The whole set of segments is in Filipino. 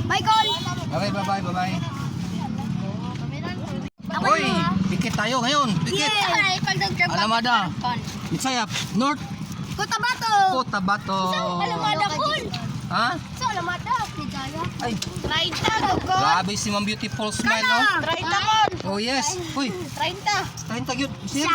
Bye, Col! Okay, bye-bye. Uy, pikit tayo ngayon. Pikit. Alamada. Bisaya, North Cotabato! Cotabato. Alamada, Col! Ha? Sa Alamada, Pidaya. Ay, 30, Col! grabe si Ma'am Beautiful Smile, no? 30, Col! Oh, yes. Uy, 30. 30 yun. Sir?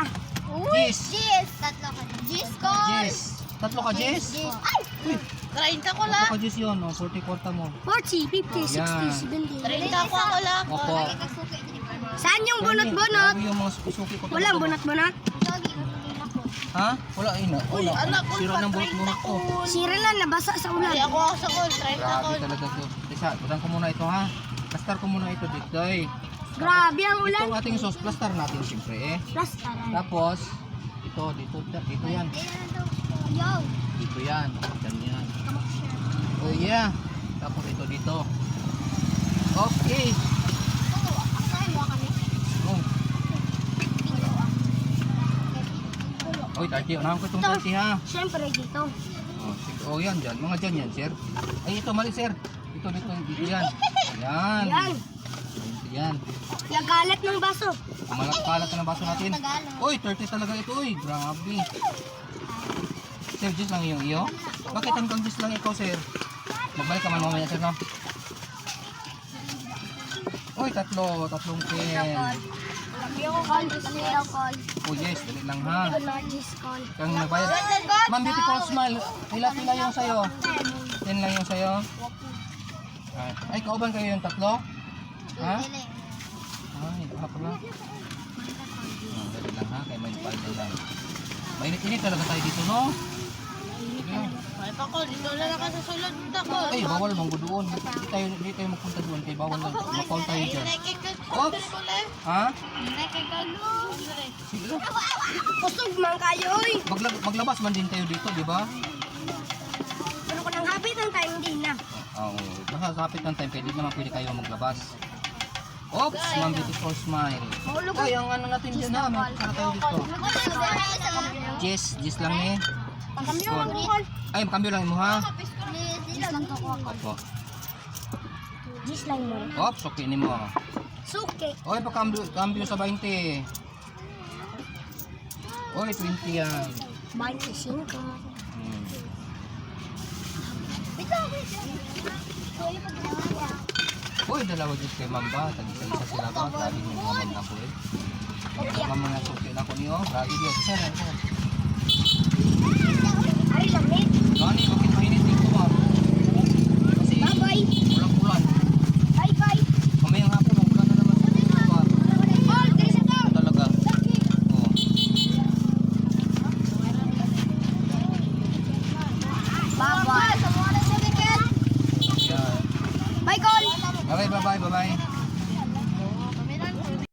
Uy! Yes. Yes! Tatlo ka. Yes, Col! Yes. Tatlo ka, Jess? Ay! Uy, 30 ko tatlo ka, Jess yun. Oh, 40 mo. 40, 50, Yan. 60, 70. 30 ko ako lang. Opo. Saan yung bunot-bunot? Grabe yung mga suki ko. Walang bunot-bunot? Ha? Wala, ina. Wala. Sira ng bunot-bunot ko. Sira lang, nabasa sa ulan. Ako sa call, 30 Grabe call. talaga to. Teka, butan ko muna ito, ha? Plaster ko muna ito dito, eh. Grabe ang ulan. Itong ating sauce, plaster natin, siyempre, eh. Plastaran. Tapos, dito yan. Yo! Dito yan. Ganyan. Oh, yeah. Tapos ito dito. Okay. Oh. Oy, 30. Unahan ko itong 30, ha? Siyempre dito. Oh, sige. Oh, yan, dyan. Mga dyan yan, sir. Ay, ito, mali, sir. Dito, yan. Yan. Yan. Yan. Nagalat ng baso. Kalat na ng baso natin. Uy, 30 talaga ito, uy. Grabe. Sir, juice lang yung iyo? Bakit hanggang juice lang ikaw, sir? Magbalik ka man mamaya, sir, no? Uy, tatlong pen. Call, call. Oh, yes, dali lang, ha? Call. Kang nagbayad. Ma'am, Beautiful Smile. Pila yung sayo? 10 lang yung sayo? Ay, kauban kayo yung tatlo? Ha? Ay, baka pala. Dali lang, ha? Kaya may palda lang. Mainit-init talaga tayo dito, no? Sige. Ay pa call, dito na lang ka sa sulod na call. Ay, bawal mong doon. Hindi tayo magpunta doon. Kaya bawal lang. Makol tayo dyan. Oops! Ha? Sige lang. Kusog man kayo, oy. Maglabas man din tayo dito, di ba? Ano ko nang hapit ang time din na. Oo. Basta sapit ng time, pwede kayo maglabas. Oops! Ma'am Beautiful Smile. Ay, ang ano natin dyan, ha? May para tayo dito. Jess lang eh. Pagkamyo lang call. Ay, makambyo lang mo, ha? Gis lang to ko. Opo. Gis lang mo. Oops, okay ni mo. Suke. Oy, pakambyo sa 20. Oy, 20 yan. 25. Hmm. Uy, dalawa dito kay Mamba. Tag-isa sila ba? Grabe yung mga mamba ko eh. Mga suki na ko niyo. Grabe diyo. Isa na. Ay, lamit. Gani, bakit mainit dito ba? Kasi Bye-bye. ulan-ulan. Bye-bye. Mamayang hapon, ulan na naman dito ba? Call, kasi to. Talaga. Oo. Bye-bye. Yan. Bye, Call. Okay, bye-bye.